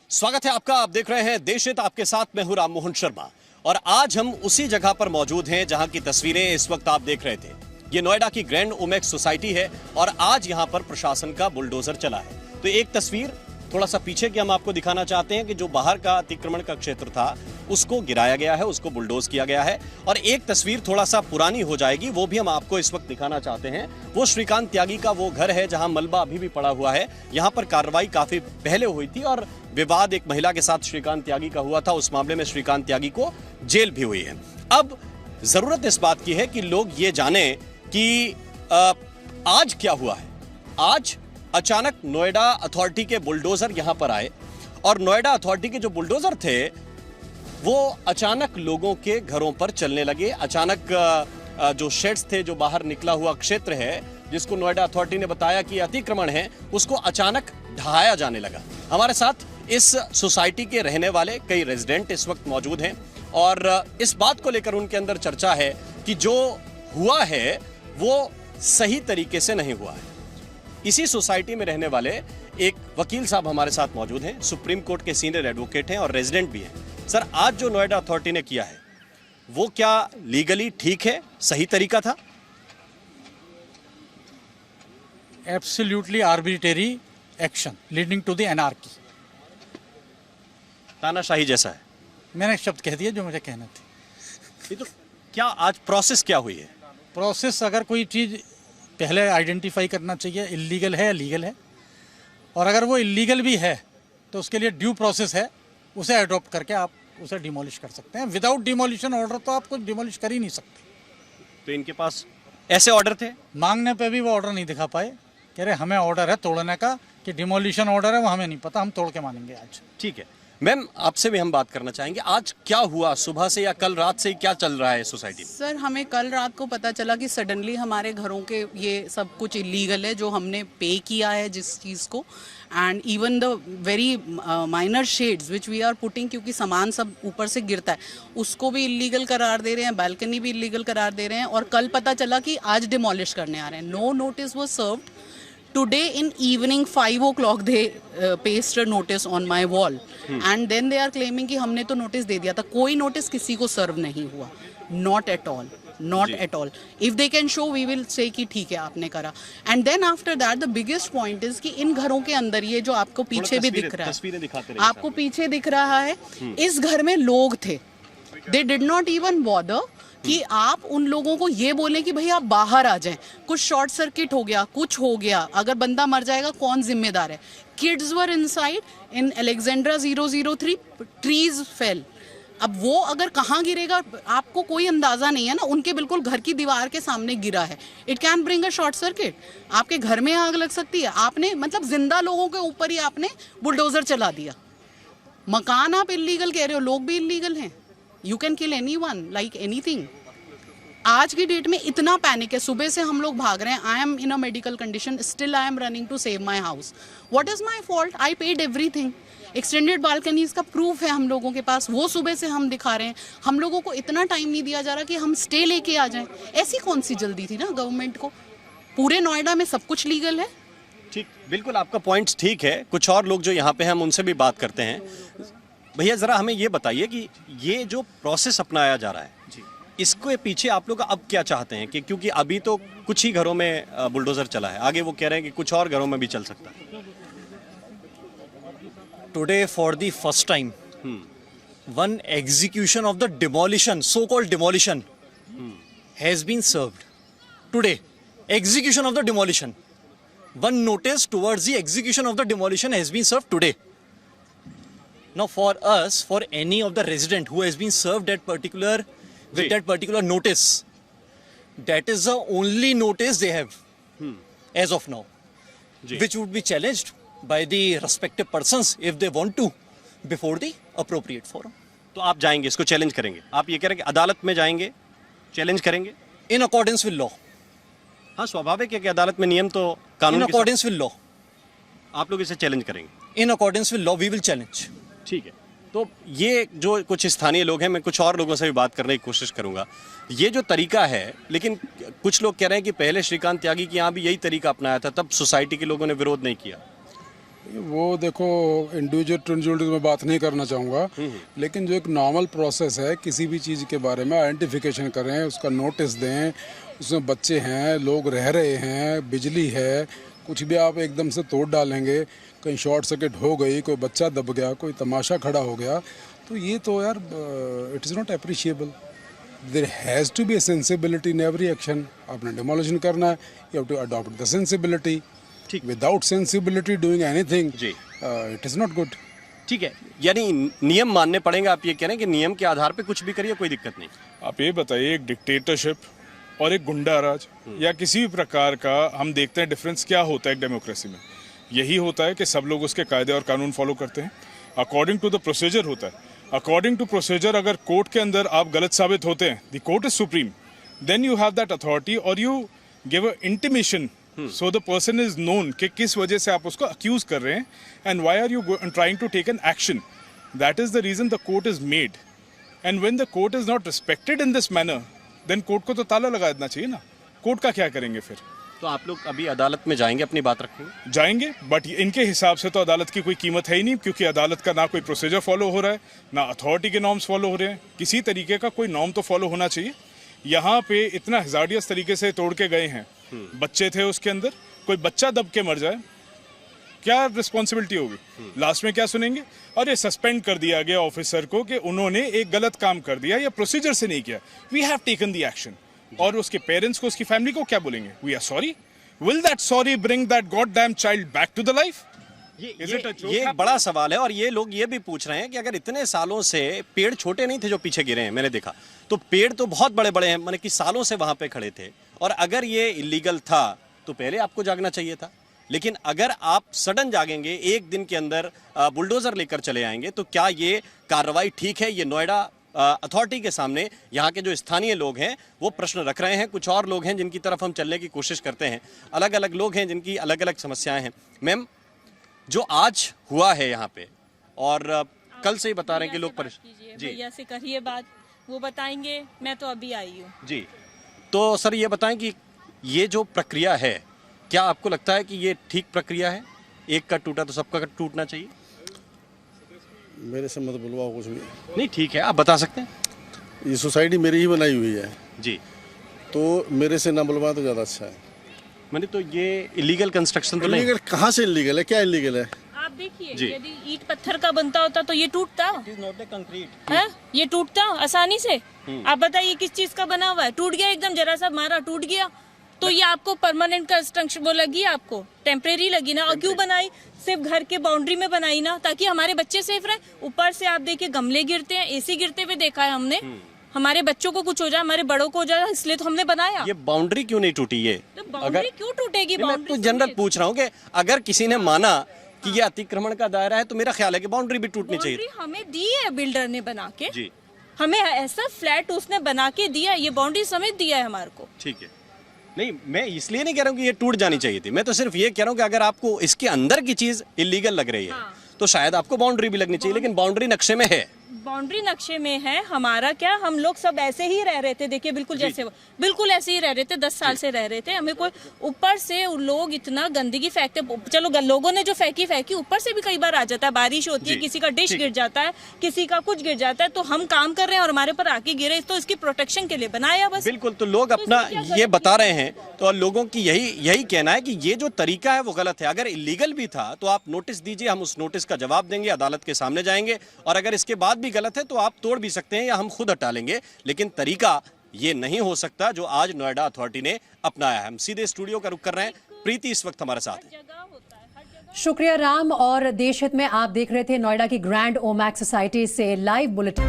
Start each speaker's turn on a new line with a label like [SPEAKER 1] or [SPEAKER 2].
[SPEAKER 1] स्वागत है आपका। आप देख रहे हैं देशहित, आपके साथ मैं हूं राम मोहन शर्मा और आज हम उसी जगह पर मौजूद हैं जहां की तस्वीरें इस वक्त आप देख रहे थे। ये नोएडा की ग्रैंड ओमेक्स सोसाइटी है और आज यहां पर प्रशासन का बुलडोजर चला है। तो एक तस्वीर थोड़ा सा पीछे की हम आपको दिखाना चाहते हैं कि जो बाहर का अतिक्रमण का क्षेत्र था उसको गिराया गया है, उसको बुलडोज किया गया है। और एक तस्वीर थोड़ा सा पुरानी हो जाएगी, वो भी हम आपको इस वक्त दिखाना चाहते हैं। वो श्रीकांत त्यागी का वो घर है जहां मलबा अभी भी पड़ा हुआ है। यहां पर कार्रवाई काफी पहले हुई थी और विवाद एक महिला के साथ श्रीकांत त्यागी का हुआ था। उस मामले में श्रीकांत त्यागी को जेल भी हुई है। अब जरूरत इस बात की है कि लोग ये जाने कि आज क्या हुआ है। आज अचानक नोएडा अथॉरिटी के बुलडोजर यहां पर आए और नोएडा अथॉरिटी के जो बुलडोजर थे वो अचानक लोगों के घरों पर चलने लगे। अचानक जो शेड्स थे, जो बाहर निकला हुआ क्षेत्र है जिसको नोएडा अथॉरिटी ने बताया कि अतिक्रमण है, उसको अचानक ढहाया जाने लगा। हमारे साथ इस सोसाइटी के रहने वाले कई रेजिडेंट इस वक्त मौजूद हैं और इस बात को लेकर उनके अंदर चर्चा है कि जो हुआ है वो सही तरीके से नहीं हुआ है। इसी सोसाइटी में रहने वाले एक वकील साहब हमारे साथ मौजूद हैं, सुप्रीम कोर्ट के सीनियर एडवोकेट हैं और रेजिडेंट भी हैं। सर, आज जो नोएडा अथॉरिटी ने किया है वो क्या लीगली ठीक है, सही तरीका था?
[SPEAKER 2] Absolutely arbitrary action leading to the anarchy.
[SPEAKER 1] तानाशाही जैसा है।
[SPEAKER 2] मैंने एक शब्द कह दिया जो मुझे कहना था।
[SPEAKER 1] ये तो क्या आज प्रोसेस क्या हुई है?
[SPEAKER 2] प्रोसेस, अगर कोई चीज़ पहले आइडेंटिफाई करना चाहिए इलीगल है या लीगल है, और अगर वो इलीगल भी है तो उसके लिए ड्यू प्रोसेस है, उसे अडॉप्ट करके आप उसे डिमोलिश कर सकते हैं। विदाउट डिमोलिशन ऑर्डर तो आप कुछ डिमोलिश कर ही नहीं सकते।
[SPEAKER 1] तो इनके पास ऐसे ऑर्डर थे,
[SPEAKER 2] मांगने पे भी वो ऑर्डर नहीं दिखा पाए। कह रहे हमें ऑर्डर है तोड़ने का, कि डिमोलिशन ऑर्डर है वो हमें नहीं पता, हम तोड़ के मानेंगे आज।
[SPEAKER 1] ठीक है। मैम, आपसे भी हम बात करना चाहेंगे, आज क्या हुआ? सुबह से या कल रात से क्या चल रहा है सोसाइटी में?
[SPEAKER 3] सर, हमें कल रात को पता चला कि सडनली हमारे घरों के ये सब कुछ इलीगल है जो हमने पे किया है जिस चीज़ को, and even the very minor shades which we are putting, क्योंकि सामान सब ऊपर से गिरता है, उसको भी इलीगल करार दे रहे हैं, बालकनी भी इलीगल करार दे रहे हैं। और कल पता चला कि आज डिमोलिश करने आ रहे हैं। No notice was served. Today in evening 5 o'clock they pasted a notice on my wall and then they are claiming कि हमने तो नोटिस दे दिया था। कोई नोटिस किसी को सर्व नहीं हुआ, not at all, not at all. If they can show we will say कि ठीक है आपने करा। And then after that the biggest point is कि इन घरों के अंदर ये जो आपको पीछे भी दिख रहा है, आपको पीछे दिख रहा है, इस घर में लोग थे। They did not even bother कि आप उन लोगों को ये बोलें कि भाई आप बाहर आ जाएं, कुछ शॉर्ट सर्किट हो गया, कुछ हो गया, अगर बंदा मर जाएगा कौन जिम्मेदार है? Kids were inside in Alexandra 003, trees fail. अब वो अगर कहाँ गिरेगा आपको कोई अंदाजा नहीं है ना, उनके बिल्कुल घर की दीवार के सामने गिरा है। It can bring a short circuit, आपके घर में आग लग सकती है। आपने मतलब जिंदा लोगों के ऊपर ही आपने बुलडोजर चला दिया। मकान आप इलीगल कह रहे हो, लोग भी इलीगल हैं। You can kill anyone like anything. आज की डेट में इतना पैनिक है, सुबह से हम लोग भाग रहे हैं। I am in a medical condition, still I am running to save my house. What is my fault? I paid everything. Extended balconies का प्रूफ है हम लोगों के पास, वो सुबह से हम दिखा रहे हैं। हम लोगों को इतना टाइम नहीं दिया जा रहा कि हम स्टे लेके आ जाएं। ऐसी कौन सी जल्दी थी ना गवर्नमेंट को? पूरे नोएडा में सब कुछ लीगल है।
[SPEAKER 1] ठीक, बिल्कुल आपका पॉइंट ठीक है। कुछ और लोग जो यहाँ पे हैं हम उनसे भी बात करते हैं। भैया, जरा हमें ये बताइए कि ये जो प्रोसेस अपनाया जा रहा है जी, इसके पीछे आप लोग अब क्या चाहते हैं? कि क्योंकि अभी तो कुछ ही घरों में बुलडोजर चला है, आगे वो कह रहे हैं कि कुछ और घरों में भी चल सकता है।
[SPEAKER 4] Today, for the first time, one execution of the demolition, so-called demolition, has been served. Today, execution of the demolition. One notice towards the execution of the demolition has been served today. Now, for us, for any of the resident who has been served that particular notice, that is the only notice they have as of now, which would be challenged by the respective persons if they want to before the appropriate forum.
[SPEAKER 1] तो आप जाएंगे, इसको challenge करेंगे? आप ये कह रहे हैं कि अदालत में जाएंगे, चैलेंज करेंगे?
[SPEAKER 4] In accordance with law.
[SPEAKER 1] हाँ, स्वाभाविक है कि अदालत में नियम तो कानून
[SPEAKER 4] In accordance with law.
[SPEAKER 1] आप लोग इसे चैलेंज करेंगे?
[SPEAKER 4] In accordance with law, we will challenge.
[SPEAKER 1] ठीक है। तो ये जो कुछ स्थानीय लोग हैं, मैं कुछ और लोगों से भी बात करने की कोशिश करूंगा। ये जो तरीका है, लेकिन कुछ लोग कह रहे हैं कि पहले श्रीकांत त्यागी के यहाँ भी यही तरीका अपनाया था, तब सोसाइटी के लोगों ने विरोध नहीं किया।
[SPEAKER 5] वो देखो इंडिविजुअल टू इंडिविजुअल मैं बात नहीं करना चाहूँगा, लेकिन जो एक नॉर्मल प्रोसेस है किसी भी चीज़ के बारे में आइडेंटिफिकेशन करें, उसका नोटिस दें, उसमें बच्चे हैं, लोग रह रहे हैं, बिजली है, कुछ भी आप एकदम से तोड़ डालेंगे, कहीं शॉर्ट सर्किट हो गई, कोई बच्चा दब गया, कोई तमाशा खड़ा हो गया, तो ये तो यार it is not appreciable. There has to be a sensibility in every action. आपने डिमोलिशन करना है, you have to adopt the sensibility. Without sensibility doing anything it is not good.
[SPEAKER 1] ठीक है, यानी नियम मानने पड़ेंगे, आप ये कह रहे हैं कि नियम के आधार पे कुछ भी करिए, कोई दिक्कत नहीं।
[SPEAKER 6] आप ये बताइए, एक डिक्टेटरशिप और एक गुंडा राज या किसी भी प्रकार का हम देखते हैं डिफरेंस क्या होता है एक डेमोक्रेसी में। यही होता है कि सब लोग उसके कायदे और कानून फॉलो करते हैं, अकॉर्डिंग टू द प्रोसीजर होता है। अकॉर्डिंग टू प्रोसीजर अगर कोर्ट के अंदर आप गलत साबित होते हैं, the court is supreme, then you have that authority और you give a intimation so the person is known कि किस वजह से आप उसको अक्यूज कर रहे हैं and why are you trying to take an action. That is the reason the court is made, and when the court is not respected in this manner, then court को तो ताला लगा देना चाहिए ना। कोर्ट का क्या करेंगे फिर?
[SPEAKER 1] तो आप लोग अभी अदालत में जाएंगे, अपनी बात रखेंगे?
[SPEAKER 6] जाएंगे, बट इनके हिसाब से तो अदालत की कोई कीमत है ही नहीं, क्योंकि अदालत का ना कोई प्रोसीजर फॉलो हो रहा है, ना अथॉरिटी के नॉर्म्स फॉलो हो रहे हैं। किसी तरीके का कोई नॉर्म तो फॉलो होना चाहिए। यहाँ पे इतना हजार्डियस तरीके से तोड़ के गए हैं, बच्चे थे उसके अंदर, कोई बच्चा दब के मर जाए, क्या रिस्पॉन्सिबिलिटी होगी? लास्ट में क्या सुनेंगे? अरे सस्पेंड कर दिया गया ऑफिसर को कि उन्होंने एक गलत काम कर दिया या प्रोसीजर से नहीं किया, we have taken the action. और उसके पेरेंट्स को, उसकी फैमिली को क्या बोलेंगे? We are sorry. Will that sorry bring that goddamn child back to the life?
[SPEAKER 1] ये एक बड़ा सवाल है। और ये लोग ये भी पूछ रहे हैं कि अगर इतने सालों से पेड़ छोटे नहीं थे जो पीछे गिरे हैं, मैंने देखा तो पेड़ तो बहुत बड़े बड़े हैं, माने कि सालों से वहां पे खड़े थे, और अगर ये इलीगल था तो पहले आपको जागना चाहिए था। लेकिन अगर आप सडन जागेंगे, एक दिन के अंदर बुलडोजर लेकर चले आएंगे, तो क्या ये कार्रवाई ठीक है? ये नोएडा अथॉरिटी के सामने यहाँ के जो स्थानीय लोग हैं वो प्रश्न रख रहे हैं। कुछ और लोग हैं जिनकी तरफ हम चलने की कोशिश करते हैं, अलग अलग लोग हैं जिनकी अलग अलग समस्याएं हैं। मैम, जो आज हुआ है यहाँ पे, और कल से ही बता रहे हैं कि लोग परेशान। जी,
[SPEAKER 7] भैया से करिए बात, वो बताएंगे। मैं तो अभी आई हूँ।
[SPEAKER 1] जी, तो सर ये बताएं कि ये जो प्रक्रिया है, क्या आपको लगता है कि ये ठीक प्रक्रिया है? एक का टूटा तो सबका टूटना चाहिए?
[SPEAKER 8] मेरे से मत बुलवाओ कुछ भी।
[SPEAKER 1] नहीं, ठीक है, आप बता सकते हैं।
[SPEAKER 8] ये सोसाइटी मेरी ही बनाई हुई है
[SPEAKER 1] जी,
[SPEAKER 8] तो मेरे से ना बुलवाए तो ज़्यादा अच्छा है।
[SPEAKER 1] मैंने तो ये इलीगल कंस्ट्रक्शन तो नहीं।
[SPEAKER 8] इलीगल कहाँ से इलीगल है? क्या इलीगल है?
[SPEAKER 7] आप देखिए,
[SPEAKER 1] जी।
[SPEAKER 7] यदि ईंट पत्थर का बनता होता तो ये टूटता है? ये टूटता आसानी से? आप बताइए किस चीज का बना हुआ है? टूट गया एकदम, जरा सा मारा टूट गया। तो ये आपको परमानेंट कंस्ट्रक्शन वो लगी, आपको टेम्परेरी लगी ना? और क्यों बनाई? सिर्फ घर के बाउंड्री में बनाई ना, ताकि हमारे बच्चे सेफ रहे। ऊपर से आप देखिए गमले गिरते हैं, एसी गिरते हुए देखा है हमने। हमारे बच्चों को कुछ हो जाए, हमारे बड़ों को हो जाए, इसलिए तो हमने बनाया।
[SPEAKER 1] ये बाउंड्री क्यों नहीं टूटी? ये
[SPEAKER 7] तो बाउंड्री क्यों टूटेगी?
[SPEAKER 1] मैं तो जनरल पूछ रहा हूँ कि अगर किसी ने माना कि ये अतिक्रमण का दायरा है, तो मेरा ख्याल है कि बाउंड्री भी टूटनी चाहिए।
[SPEAKER 7] बाउंड्री हमें दी है बिल्डर ने बना के
[SPEAKER 1] जी,
[SPEAKER 7] हमें ऐसा फ्लैट उसने बना के दिया, ये बाउंड्री समेत दिया है हमारे को।
[SPEAKER 1] ठीक है। नहीं, मैं इसलिए नहीं कह रहा हूँ कि ये टूट जानी चाहिए थी, मैं तो सिर्फ ये कह रहा हूँ कि अगर आपको इसके अंदर की चीज इलीगल लग रही है, तो शायद आपको बाउंड्री भी लगनी चाहिए, लेकिन बाउंड्री नक्शे में है।
[SPEAKER 7] बाउंड्री नक्शे में है। हमारा क्या, हम लोग सब ऐसे ही रह रहे थे, देखिए बिल्कुल जैसे बिल्कुल ऐसे ही रह रहे थे, 10 साल से रह रहे थे। हमें कोई ऊपर से लोग इतना गंदगी फेंकते, चलो लोगों ने जो फेंकी ऊपर से भी कई बार आ जाता है, बारिश होती है, किसी का डिश गिर जाता है, किसी का कुछ गिर जाता है, तो हम काम कर रहे हैं और हमारे पर आके गिरे, तो इसकी प्रोटेक्शन के लिए बनाया बस।
[SPEAKER 1] बिल्कुल, तो लोग अपना ये बता रहे हैं, तो लोगों की यही कहना है कि ये जो तरीका है वो गलत है। अगर इलीगल भी था तो आप नोटिस दीजिए, हम उस नोटिस का जवाब देंगे, अदालत के सामने जाएंगे, और अगर इसके बाद भी गलत है तो आप तोड़ भी सकते हैं या हम खुद हटा लेंगे, लेकिन तरीका ये नहीं हो सकता जो आज नोएडा अथॉरिटी ने अपनाया है। हम सीधे स्टूडियो का रुख कर रहे हैं, प्रीति इस वक्त हमारे साथ है।
[SPEAKER 9] शुक्रिया राम। और देश हित में आप देख रहे थे नोएडा की ग्रैंड ओमैक सोसाइटी से लाइव बुलेटिन।